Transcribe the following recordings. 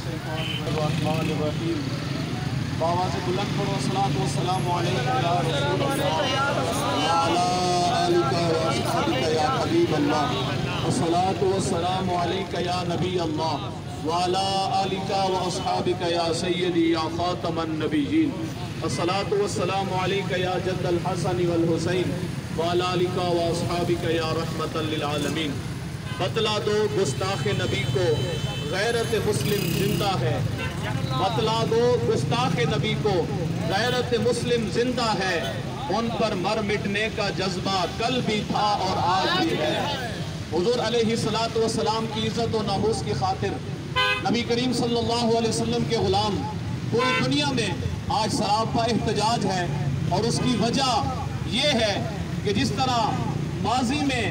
الرحمن الرحیم بآواز بلند پڑھو الصلاۃ والسلام علیکم یا رسول اللہ وعلی آلک واصحابک یا حبیب اللہ الصلاۃ والسلام علیک یا نبی اللہ وعلی آلک واصحابک یا سیدی یا خاتم النبیین الصلاۃ والسلام علیک یا جد الحسن والحسین وعلی آلک واصحابک یا رحمۃ للعالمین۔ بتلا دو گستاخ نبی کو غیرت مسلم زندہ ہے، بتلا دو گستاخ نبی کو غیرت مسلم زندہ ہے، ان پر مر مٹنے کا جذبہ کل بھی تھا اور آج بھی ہے۔ حضور علیہ السلام کی عزت و ناموس کی خاطر نبی کریم صلی اللہ علیہ وسلم کے غلام پوری دنیا میں آج سراپا احتجاج ہے، اور اس کی وجہ یہ ہے کہ جس طرح ماضی میں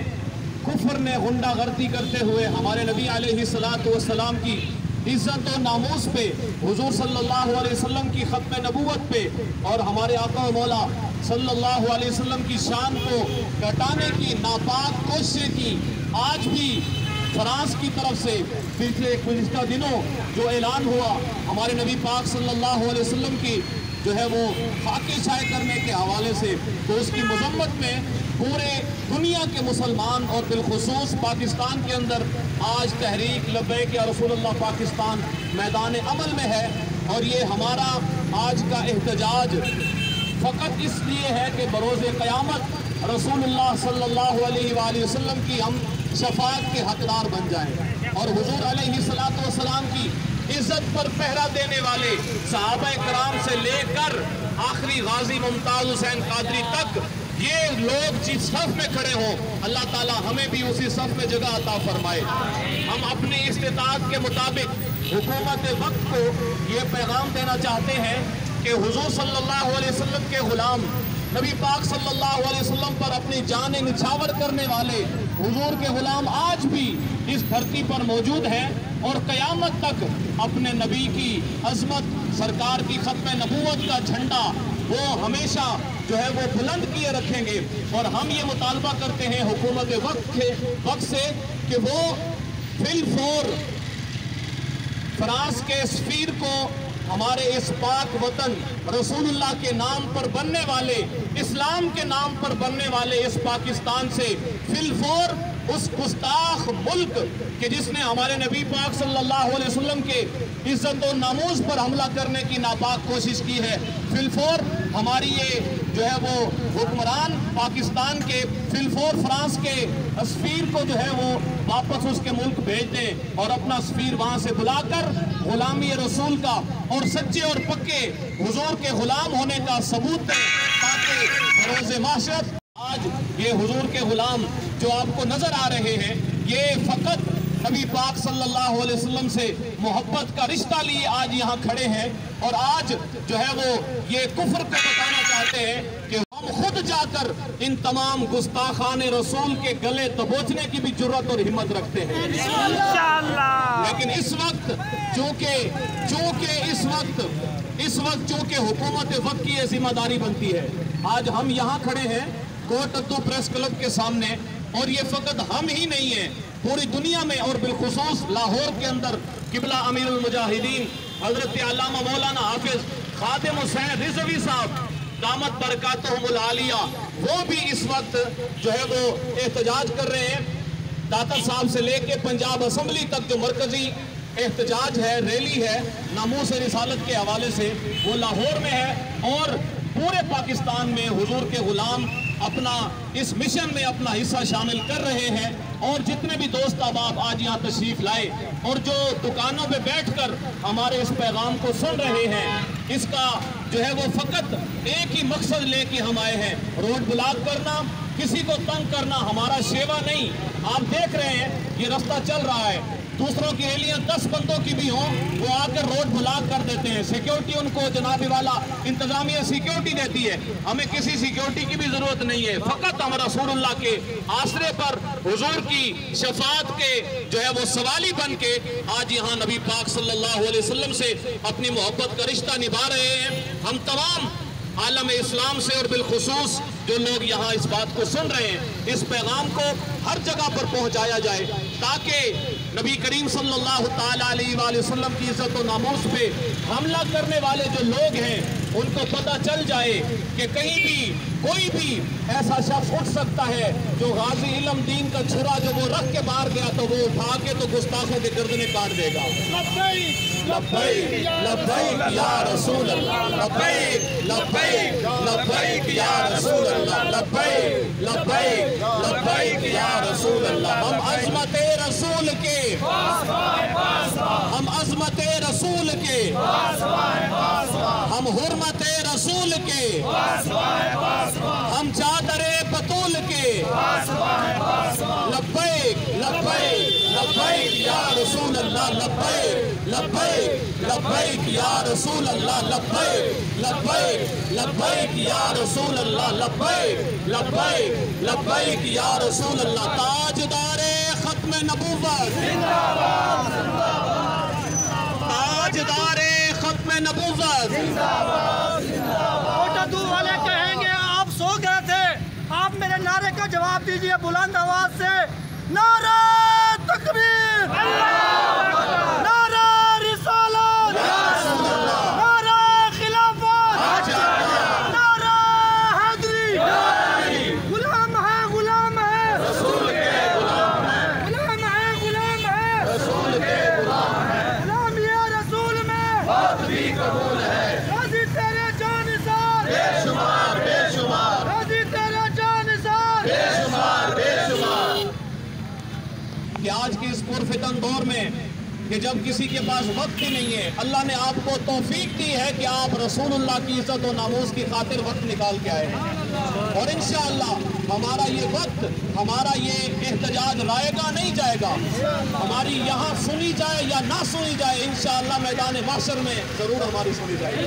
کفر نے غنڈہ غرتی کرتے ہوئے ہمارے نبی علیہ السلام کی عزت و ناموس پہ، حضور صلی اللہ علیہ وسلم کی ختم نبوت پہ اور ہمارے آقا و مولا صلی اللہ علیہ وسلم کی شان کو گھٹانے کی ناپاک کوششیں کی، آج بھی فرانس کی طرف سے پچھلے گزشتہ دنوں جو اعلان ہوا ہمارے نبی پاک صلی اللہ علیہ وسلم کی جو ہے وہ خاکے شائع کرنے کے حوالے سے، تو اس کی مذمت میں پورے دنیا کے مسلمان اور بالخصوص پاکستان کے اندر آج تحریک لبیک یا رسول اللہ پاکستان میدان عمل میں ہے۔ اور یہ ہمارا آج کا احتجاج فقط اس لیے ہے کہ بروز قیامت رسول اللہ صلی اللہ علیہ وآلہ وسلم کی ہم شفاعت کے حقدار بن جائیں، اور حضور علیہ السلام کی عزت پر پہرا دینے والے صحابہ کرام سے لے کر آخری غازی ممتاز حسین قادری تک یہ لوگ جس صف میں کھڑے ہوں، اللہ تعالی ہمیں بھی اسی صف میں جگہ عطا فرمائے۔ ہم اپنی استطاعت کے مطابق حکومت وقت کو یہ پیغام دینا چاہتے ہیں کہ حضور صلی اللہ علیہ وسلم کے غلام، نبی پاک صلی اللہ علیہ وسلم پر اپنی جانیں نچھاور کرنے والے حضور کے غلام آج بھی اس دھرتی پر موجود ہیں، اور قیامت تک اپنے نبی کی عظمت، سرکار کی ختم نبوت کا جھنڈا وہ ہمیشہ جو ہے وہ بلند کیے رکھیں گے۔ اور ہم یہ مطالبہ کرتے ہیں حکومت وقت سے کہ وہ فی الفور فرانس کے سفیر کو ہمارے اس پاک وطن رسول اللہ کے نام پر بننے والے، اسلام کے نام پر بننے والے اس پاکستان سے فی الفور اس گستاخ ملک کہ جس نے ہمارے نبی پاک صلی اللہ علیہ وسلم کے عزت و ناموس پر حملہ کرنے کی ناپاک کوشش کی ہے، فی الفور ہماری یہ جو ہے وہ حکمران پاکستان کے فی الفور فرانس کے سفیر کو جو ہے وہ واپس اس کے ملک بھیج دیں، اور اپنا سفیر وہاں سے بلا کر غلامی رسول کا اور سچے اور پکے حضور کے غلام ہونے کا ثبوت دیں، تاکہ بروز معاشرت آج یہ حضور کے غلام جو آپ کو نظر آ رہے ہیں، یہ فقط نبی پاک صلی اللہ علیہ وسلم سے محبت کا رشتہ لیے آج یہاں کھڑے ہیں، اور آج جو ہے وہ یہ کفر کو بتانا چاہتے ہیں کہ ہم خود جا کر ان تمام گستاخان رسول کے گلے دبوچنے کی بھی جرات اور ہمت رکھتے ہیں انشاءاللہ۔ لیکن اس وقت چونکہ حکومت وقت کی یہ ذمہ داری بنتی ہے، آج ہم یہاں کھڑے ہیں کوٹ ادو پریس کلب کے سامنے، اور یہ فقط ہم ہی نہیں ہیں، پوری دنیا میں اور بالخصوص لاہور کے اندر قبلہ امیر المجاہدین حضرت علامہ مولانا حافظ خادم حسین رضوی صاحب دامت برکاتہم العالیہ، وہ بھی اس وقت جو ہے وہ احتجاج کر رہے ہیں۔ داتا صاحب سے لے کے پنجاب اسمبلی تک جو مرکزی احتجاج ہے، ریلی ہے ناموس رسالت کے حوالے سے، وہ لاہور میں ہے، اور پورے پاکستان میں حضور کے غلام اپنا اس مشن میں اپنا حصہ شامل کر رہے ہیں۔ اور جتنے بھی دوست احباب آج یہاں تشریف لائے اور جو دکانوں پہ بیٹھ کر ہمارے اس پیغام کو سن رہے ہیں، اس کا جو ہے وہ فقط ایک ہی مقصد لے کے ہم آئے ہیں، روڈ بلاک کرنا، کسی کو تنگ کرنا ہمارا شیوا نہیں۔ آپ دیکھ رہے ہیں یہ رستہ چل رہا ہے، دوسروں کی ریلیاں 10 بندوں کی بھی ہوں، وہ آ کر روڈ بلاک کر دیتے ہیں، سیکیورٹی ان کو جناب والا انتظامیہ سیکیورٹی دیتی ہے، ہمیں کسی سیکیورٹی کی بھی ضرورت نہیں ہے، فقط ہم رسول اللہ کے آسرے پر حضور کی شفاعت کے جو ہے وہ سوالی بن کے آج یہاں نبی پاک صلی اللہ علیہ وسلم سے اپنی محبت کا رشتہ نبھا رہے ہیں۔ ہم تمام عالم اسلام سے اور بالخصوص جو لوگ یہاں اس بات کو سن رہے ہیں، اس پیغام کو ہر جگہ پر پہنچایا جائے تاکہ نبی کریم صلی اللہ تعالیٰ علیہ وآلہ وسلم کی عزت و ناموس پہ حملہ کرنے والے جو لوگ ہیں ان کو پتہ چل جائے کہ کہیں بھی کوئی بھی ایسا شخص اٹھ سکتا ہے جو غازی علم دین کا چھرا جو وہ رکھ کے باہر گیا تو وہ اٹھا کے تو گستاخوں کے گردنیں کاٹ دے گا۔ لبیک لبیک لبیک یا رسول اللہ، لبیک لبیک لبیک یا رسول اللہ، لبیک لبیک لبیک یا رسول اللہ۔ ہم عظمت رسول کے، ہم عظمت رسول کے، ہم حرمت رسول کے، ہم چادر بطول کے، لبیک لبیک لبیک یا رسول اللہ، لبیک لبیک لبیک یا رسول اللہ، لبیک لبیک لبیک یا رسول اللہ، لبیک لبیک لبیک یا رسول اللہ۔ تاجدار ختم نبوت، تاجدار ختم نبوت، موٹدو والے کہیں گے آپ سو گئے تھے، آپ میرے نعرے کا جواب دیجئے بلند آواز سے، نعرہ تکبیر، نعرہ رسالت، نعرہ خلافت، نعرہ حیدری، غلام ہے غلام ہے رسول کے، غلام ہے غلام ہے رسول کے، غلام یہ رسول میں بات بھی قبول ہے، غازی تیرے جانثار بے شمار بے شمار، غازی تیرے جانثار بے شمار بے شمار۔ کہ آج کے اس پرفتن دور میں کہ جب کسی کے پاس وقت ہی نہیں ہے، اللہ نے آپ کو توفیق دی ہے کہ آپ رسول اللہ کی عزت و ناموس کی خاطر وقت نکال کے آئے ہیں، اور انشاءاللہ ہمارا یہ وقت، ہمارا یہ احتجاج رائے گا نہیں جائے گا، ہماری یہاں سنی جائے یا نہ سنی جائے انشاءاللہ میدان محشر میں ضرور ہماری سنی جائے گی۔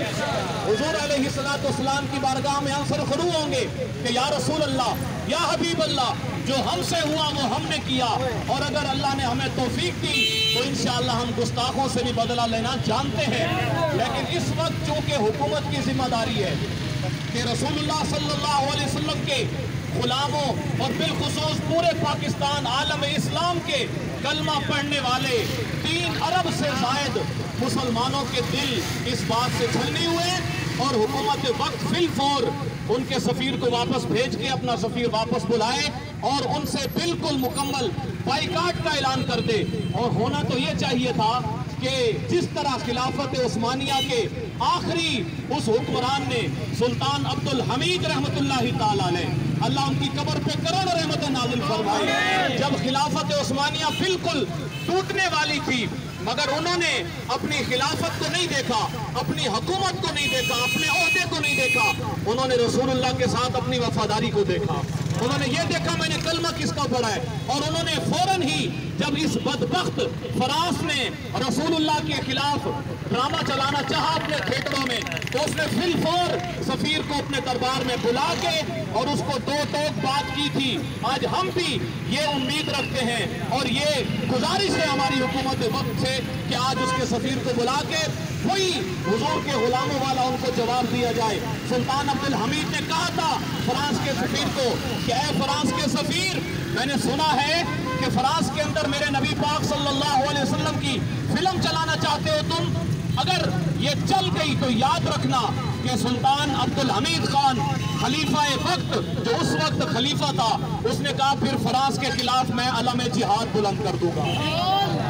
حضور علیہ السلام کی بارگاہ میں ہم سرخرو ہوں گے کہ یا رسول اللہ، یا حبیب اللہ، جو ہم سے ہوا وہ ہم نے کیا، اور اگر اللہ نے ہمیں توفیق دی تو انشاءاللہ ہم گستاخوں سے بھی بدلہ لینا جانتے ہیں، لیکن اس وقت چونکہ حکومت کی ذمہ داری ہے کہ رسول اللہ صلی اللہ علیہ وسلم کے غلاموں اور بالخصوص پورے پاکستان عالم اسلام کے کلمہ پڑھنے والے 3 ارب سے زائد مسلمانوں کے دل اس بات سے چھلنی ہوئے، اور حکومت وقت فی الفور ان کے سفیر کو واپس بھیج کے اپنا سفیر واپس بلائے اور ان سے بالکل مکمل بائیکاٹ کا اعلان کر دے۔ اور ہونا تو یہ چاہیے تھا کہ جس طرح خلافت عثمانیہ کے آخری اس حکمران نے سلطان عبدالحمید رحمت اللہ تعالیٰ علیہ، اللہ ان کی قبر پہ کروڑ رحمت نازل فرمائی، جب خلافت عثمانیہ بالکل ٹوٹنے والی تھی، مگر انہوں نے اپنی خلافت کو نہیں دیکھا، اپنی حکومت کو نہیں دیکھا، اپنے عہدے کو نہیں دیکھا، انہوں نے رسول اللہ کے ساتھ اپنی وفاداری کو دیکھا، انہوں نے یہ دیکھا میں نے کلمہ کس کا پڑھا ہے، اور انہوں نے فوراً ہی جب اس بدبخت فرانس نے رسول اللہ کے خلاف ڈرامہ چلانا چاہا اپنے تھیٹروں میں، تو اس نے فی الفور سفیر کو اپنے دربار میں بلا کے اور اس کو 2 ٹوک بات کی تھی۔ آج ہم بھی یہ امید رکھتے ہیں اور یہ گزارش ہے ہماری حکومت وقت سے کہ آج اس کے سفیر کو بلا کے وہی حضور کے غلاموں والا ان کو جواب دیا جائے۔ سلطان عبدالحمید نے کہا تھا فرانس کے سفیر کو کہ اے فرانس کے سفیر، میں نے سنا ہے کہ فرانس کے اندر میرے نبی پاک صلی اللہ علیہ وسلم کی فلم چلانا چاہتے ہو تم، اگر یہ چل گئی تو یاد رکھنا کہ سلطان عبدالحمید خان خلیفہ وقت جو اس وقت خلیفہ تھا، اس نے کہا پھر فرانس کے خلاف میں علم جہاد بلند کر دوں گا،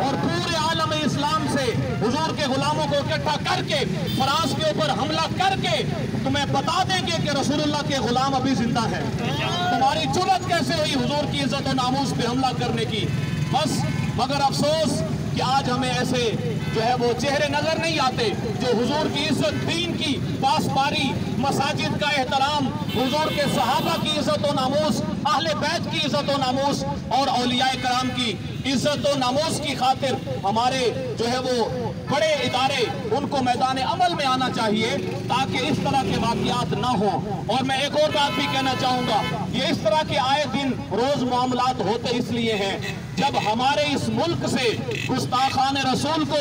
اور پورے عالم اسلام سے حضور کے غلاموں کو اکٹھا کر کے فرانس کے اوپر حملہ کر کے تمہیں بتا دیں گے کہ رسول اللہ کے غلام ابھی زندہ ہے۔ تمہاری جرأت کیسے ہوئی حضور کی عزت و ناموس پہ حملہ کرنے کی؟ بس مگر افسوس کہ آج ہمیں ایسے جو ہے وہ چہرے نظر نہیں آتے جو حضور کی عزت، دین کی پاسباری، مساجد کا احترام، حضور کے صحابہ کی عزت و ناموس، اہل بیت کی عزت و ناموس اور اولیاء کرام کی عزت و ناموس کی خاطر ہمارے جو ہے وہ بڑے ادارے ان کو میدان عمل میں آنا چاہیے تاکہ اس طرح کے واقعات نہ ہوں۔ اور میں ایک اور بات بھی کہنا چاہوں گا، یہ اس طرح کے آئے دن روز معاملات ہوتے اس لیے ہیں جب ہمارے اس ملک سے گستاخان رسول کو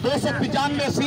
295C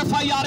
FIR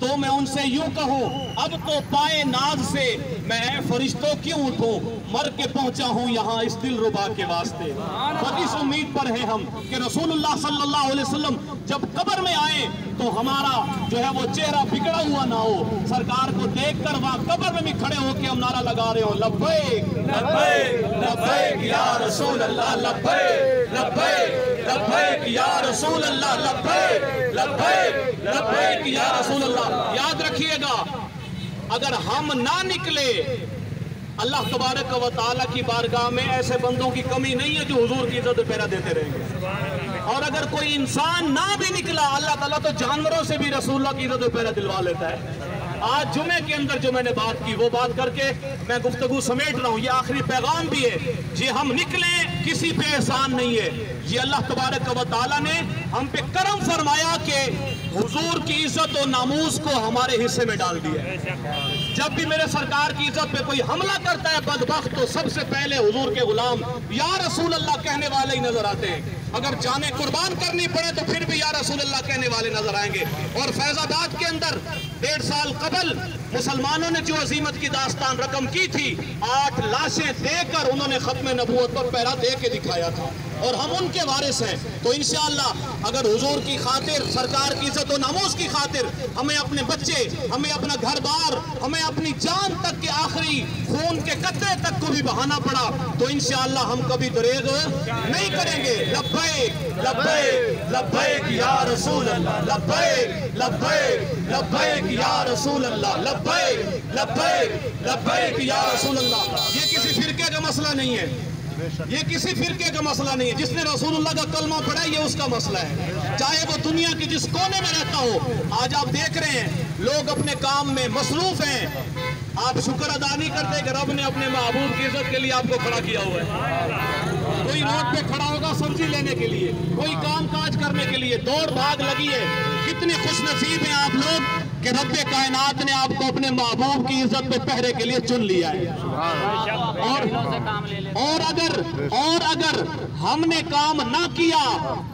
تو میں ان سے یوں کہوں اب تو پائے ناز سے میں اے فرشتوں کیوں اٹھوں، مر کے پہنچا ہوں یہاں اس دل ربا کے واسطے۔ اور اس امید پر ہیں ہم کہ رسول اللہ صلی اللہ علیہ وسلم جب قبر میں آئے تو ہمارا جو ہے وہ چہرہ بگڑا ہوا نہ ہو، سرکار کو دیکھ کر وہاں قبر میں بھی کھڑے ہو کے ہم نعرہ لگا رہے ہوں لبیک لبیک لبیک یا رسول اللہ، لبیک لبیک لبیک یا رسول اللہ، لبیک لبیک لبیک یا رسول اللہ۔ یاد رکھیے گا اگر ہم نہ نکلے اللہ تبارک و تعالیٰ کی بارگاہ میں ایسے بندوں کی کمی نہیں ہے جو حضور کی عزت پہرا دیتے رہیں گے، اور اگر کوئی انسان نہ بھی نکلا اللہ تعالیٰ تو جانوروں سے بھی رسول اللہ کی عزت پہرا دلوا لیتا ہے۔ آج جمعے کے اندر جو میں نے بات کی وہ بات کر کے میں گفتگو سمیٹ رہا ہوں، یہ آخری پیغام بھی ہے جی ہم نکلیں کسی پہ احسان نہیں ہے، یہ اللہ تبارک و تعالیٰ نے ہم پہ کرم فرمایا کہ حضور کی عزت و ناموس کو ہمارے حصے میں ڈال دیا۔ جب بھی میرے سرکار کی عزت پہ کوئی حملہ کرتا ہے بدبخت تو سب سے پہلے حضور کے غلام یا رسول اللہ کہنے والے ہی نظر آتے ہیں، اگر جانیں قربان کرنی پڑے تو پھر بھی یا رسول اللہ کہنے والے نظر آئیں گے۔ اور فیض آباد کے اندر 1.5 سال قبل مسلمانوں نے جو عظیمت کی داستان رقم کی تھی 8 لاشیں دے کر انہوں نے ختم نبوت پر پہرا دے کے دکھایا تھا، اور ہم ان کے وارث ہیں۔ تو انشاءاللہ اگر حضور کی خاطر سرکار کی عزت و ناموس کی خاطر ہمیں اپنے بچے، ہمیں اپنا گھر بار، ہمیں اپنی جان تک کے آخری خون کے قطرے تک کو بھی بہانا پڑا تو انشاءاللہ ہم کبھی دریغ نہیں کریں گے۔ لبیک لبیک لبیک یا رسول اللہ، لبیک لبیک لبیک یا رسول اللہ، لبیک لبیک لبیک یا رسول اللہ۔ یہ کسی فرقے کا مسئلہ نہیں ہے، یہ کسی فرقے کا مسئلہ نہیں ہے، جس نے رسول اللہ کا کلمہ پڑھا یہ اس کا مسئلہ ہے، چاہے وہ دنیا کے جس کونے میں رہتا ہو۔ آج آپ دیکھ رہے ہیں لوگ اپنے کام میں مصروف ہیں، آپ شکر ادا نہیں کرتے کہ رب نے اپنے محبوب کی عزت کے لیے آپ کو کھڑا کیا ہوا ہے۔ کوئی روڈ پہ کھڑا ہوگا سبزی لینے کے لیے، کوئی کام کاج کرنے کے لیے، دوڑ بھاگ لگی ہے۔ کتنے خوش نصیب ہیں آپ لوگ کہ رب کائنات نے آپ کو اپنے محبوب کی عزت پہ پہرے کے لیے چن لیا ہے۔ اور اگر ہم نے کام نہ کیا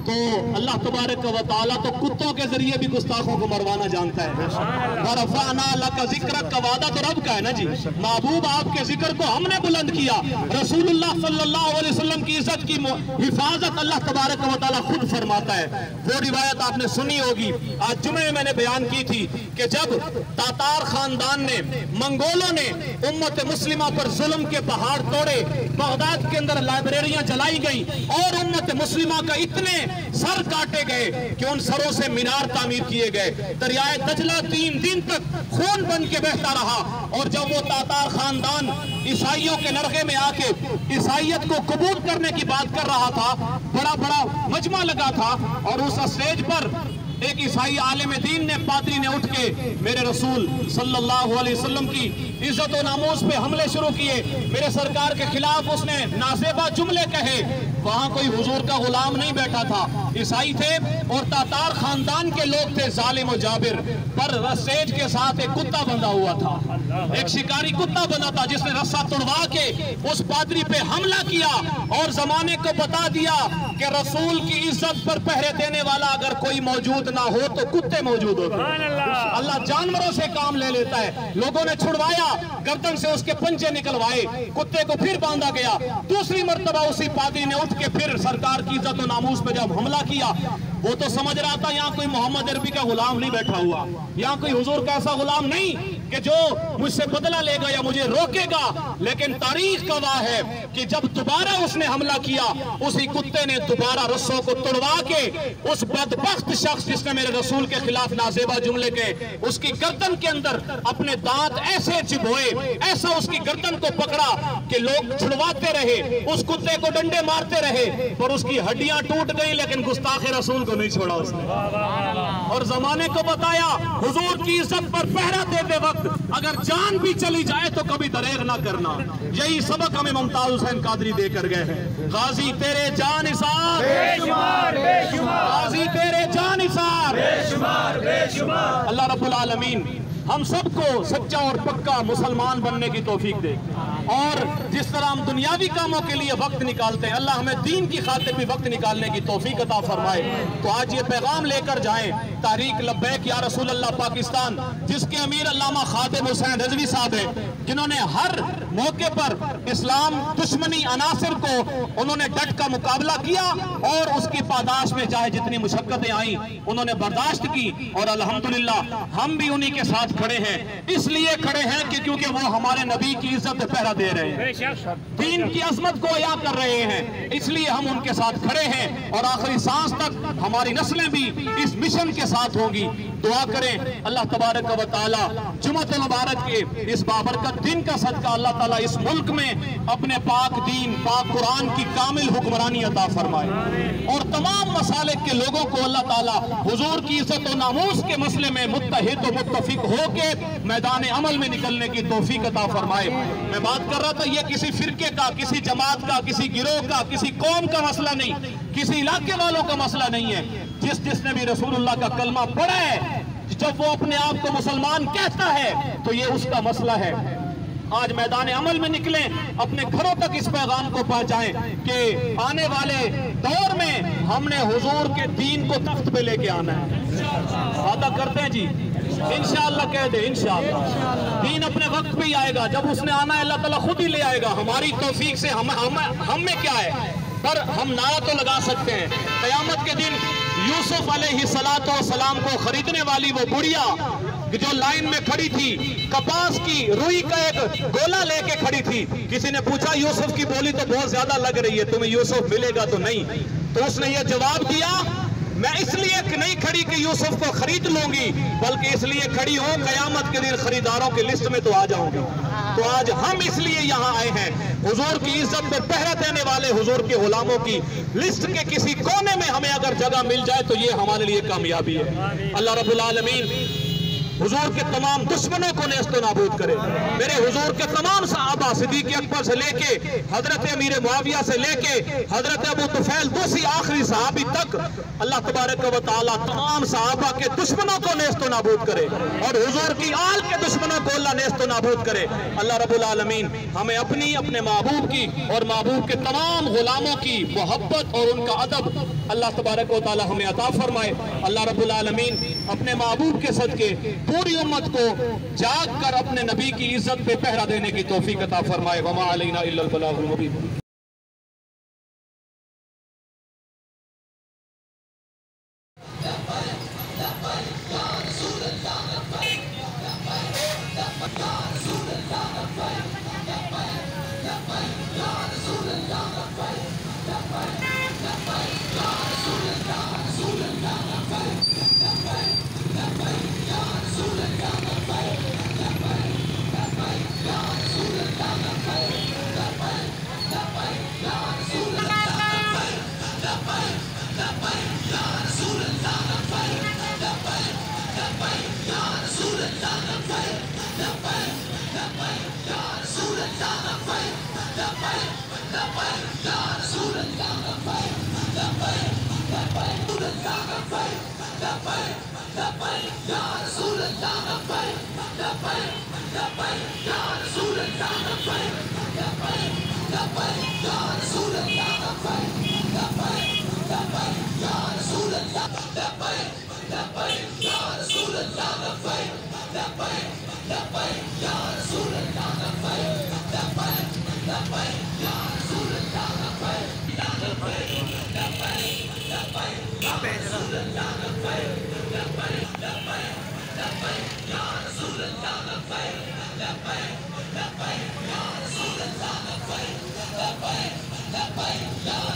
تو اللہ تبارک و تعالیٰ تو کتوں کے ذریعے بھی گستاخوں کو مروانا جانتا ہے۔ وَرَفَعْنَا لَكَ ذِكْرَكَ کا وعدہ تو رب کا ہے نا جی، محبوب آپ کے ذکر کو ہم نے بلند کیا۔ رسول اللہ صلی اللہ علیہ وسلم کی عزت کی حفاظت اللہ تبارک و تعالیٰ خود فرماتا ہے۔ وہ روایت آپ نے سنی ہوگی، آج جمعے میں نے بیان کی تھی کہ جب تاتار خاندان نے، منگولوں نے امت مسلمہ پر ظلم کے پہاڑ توڑے، بغداد کے اندر لائبریریاں جلائی گئیں اور امت مسلمہ کا اتنے سر کاٹے گئے کہ ان سروں سے مینار تعمیر کیے گئے۔ دریائے دجلہ 3 دن تک خون بن کے بہتا رہا، اور جب وہ تاتار خاندان عیسائیوں کے نرغے میں آ کے عیسائیت کو قبول کرنے کی بات کر رہا تھا، بڑا بڑا مجمع لگا تھا، اور اس اسٹیج پر ایک عیسائی عالم دین نے، پادری نے اٹھ کے میرے رسول صلی اللہ علیہ وسلم کی عزت و ناموس پہ حملے شروع کیے، میرے سرکار کے خلاف اس نے نازیبہ جملے کہے۔ وہاں کوئی حضور کا غلام نہیں بیٹھا تھا، عیسائی تھے اور تاتار خاندان کے لوگ تھے ظالم و جابر، پر رسیج کے ساتھ ایک کتا بندھا ہوا تھا، ایک شکاری کتا بندھا تھا جس نے رسہ توڑوا کے اس پادری پہ حملہ کیا اور زمانے کو بتا دیا کہ رسول کی عزت پر پہرے دینے والا اگر کوئی موجود نہ ہو تو کتے موجود ہوتے ہیں۔ اللہ جانوروں سے کام لے لیتا ہے۔ لوگوں نے چھڑوایا، گردن سے اس کے پنجے نکلوائے، کتے کو پھر باندھا گیا۔ دوسری مرتبہ اسی پادری نے اٹھ کے پھر سرکار کی عزت و ناموس پہ جب حملہ کیا، وہ تو سمجھ رہا تھا یہاں کوئی محمد عربی کا غلام نہیں بیٹھا ہوا، یہاں کوئی حضور کا ایسا غلام نہیں کہ جو مجھ سے بدلہ لے گا یا مجھے روکے گا۔ لیکن تاریخ گواہ ہے کہ جب دوبارہ اس نے حملہ کیا، اسی کتے نے دوبارہ رسوں کو توڑوا کے اس بدبخت شخص جس نے میرے رسول کے خلاف نازیبہ جملے کے، اس کی گردن کے اندر اپنے دانت ایسے چبھوئے، ایسا اس کی گردن کو پکڑا کہ لوگ چھڑواتے رہے، اس کتے کو ڈنڈے مارتے رہے، پر اس کی ہڈیاں ٹوٹ گئی لیکن گستاخ رسول کو نہیں چھوڑا اس نے، اور زمانے کو بتایا حضور کی عزت پر پہرا دیتے وقت اگر جان بھی چلی جائے تو کبھی دریغ نہ کرنا۔ یہی سبق ہمیں ممتاز حسین قادری دے کر گئے ہیں۔ غازی تیرے جان نثار بے شمار، بے شمار، غازی تیرے جان نثار بے شمار، بے شمار۔ اللہ رب العالمین ہم سب کو سچا اور پکا مسلمان بننے کی توفیق دے، اور جس طرح ہم دنیاوی کاموں کے لیے وقت نکالتے ہیں، اللہ ہمیں دین کی خاطر بھی وقت نکالنے کی توفیق عطا فرمائے۔ تو آج یہ پیغام لے کر جائیں تحریک لبیک یا رسول اللہ پاکستان، جس کے امیر علامہ خادم حسین رضوی صاحب ہیں، جنہوں نے ہر موقع پر اسلام دشمنی عناصر کو انہوں نے ڈٹ کا مقابلہ کیا، اور اس کی پاداش میں چاہے جتنی مشقتیں آئیں انہوں نے برداشت کی، اور الحمدللہ ہم بھی انہی کے ساتھ کھڑے ہیں۔ اس لیے کھڑے ہیں کہ کیونکہ وہ ہمارے نبی کی عزت پہرا دے رہے ہیں، دین کی عظمت کو عیاں کر رہے ہیں، اس لیے ہم ان کے ساتھ کھڑے ہیں، اور آخری سانس تک ہماری نسلیں بھی اس مشن کے ساتھ ہوں گی۔ دعا کریں اللہ تبارک و تعالی جمعۃ المبارک کے اس بابرکت دن کا صدقہ اللہ تعالیٰ اس ملک میں اپنے پاک دین پاک قرآن کی کامل حکمرانی عطا فرمائے، اور تمام مسالک کے لوگوں کو اللہ تعالیٰ حضور کی عزت و ناموس کے مسئلے میں متحد و متفق ہو کے میدان عمل میں نکلنے کی توفیق عطا فرمائے۔ میں بات کر رہا تھا یہ کسی فرقے کا، کسی جماعت کا، کسی گروہ کا، کسی قوم کا مسئلہ نہیں، کسی علاقے والوں کا مسئلہ نہیں ہے۔ جس نے بھی رسول اللہ کا کلمہ پڑھا ہے، جب وہ اپنے آپ کو مسلمان کہتا ہے تو یہ اس کا مسئلہ ہے۔ آج میدان عمل میں نکلیں، اپنے گھروں تک اس پیغام کو پہنچائیں کہ آنے والے دور میں ہم نے حضور کے دین کو تخت پہ لے کے آنا ہے۔ وعدہ کرتے ہیں جی، انشاءاللہ کہہ دے انشاءاللہ دین اپنے وقت پہ ہی آئے گا، جب اس نے آنا ہے اللہ تعالیٰ خود ہی لے آئے گا۔ ہماری توفیق سے ہم میں کیا ہے، پر ہم نعرہ تو لگا سکتے ہیں۔ قیامت کے دن یوسف علیہ السلام کو خریدنے والی وہ بڑھیا جو لائن میں کھڑی تھی، کپاس کی روئی کا ایک گولا لے کے کھڑی تھی، کسی نے پوچھا یوسف کی بولی تو بہت زیادہ لگ رہی ہے، تمہیں یوسف ملے گا تو نہیں؟ تو اس نے یہ جواب دیا، میں اس لیے نہیں کھڑی کہ یوسف کو خرید لوں گی، بلکہ اس لیے کھڑی ہوں قیامت کے دن خریداروں کی لسٹ میں تو آ جاؤں گی۔ تو آج ہم اس لیے یہاں آئے ہیں، حضور کی عزت میں پہرا دینے والے حضور کے غلاموں کی لسٹ کے کسی کونے میں ہمیں اگر جگہ مل جائے تو یہ ہمارے لیے کامیابی ہے۔ اللہ رب العالمین حضور کے تمام دشمنوں کو نیست و نابود کرے۔ میرے حضور کے تمام صحابہ صدیق اکبر سے لے کے حضرت امیر معاویہ سے لے کے حضرت ابو طفیل دوسری آخری صحابی تک اللہ تبارک و تعالیٰ تمام صحابہ کے دشمنوں کو نیست و نابود کرے، اور حضور کی آل کے دشمنوں کو اللہ نیست و نابود کرے۔ اللہ رب العالمین ہمیں اپنے محبوب کی اور محبوب کے تمام غلاموں کی محبت اور ان کا ادب اللہ تبارک و تعالیٰ ہمیں عطا فرمائے۔ اللہ رب العالمین اپنے محبوب کے صدقے پوری امت کو جاگ کر اپنے نبی کی عزت پہ پہرا دینے کی توفیق عطا فرمائے۔ وما علینا الا البلاغ المبین۔ لبیک یا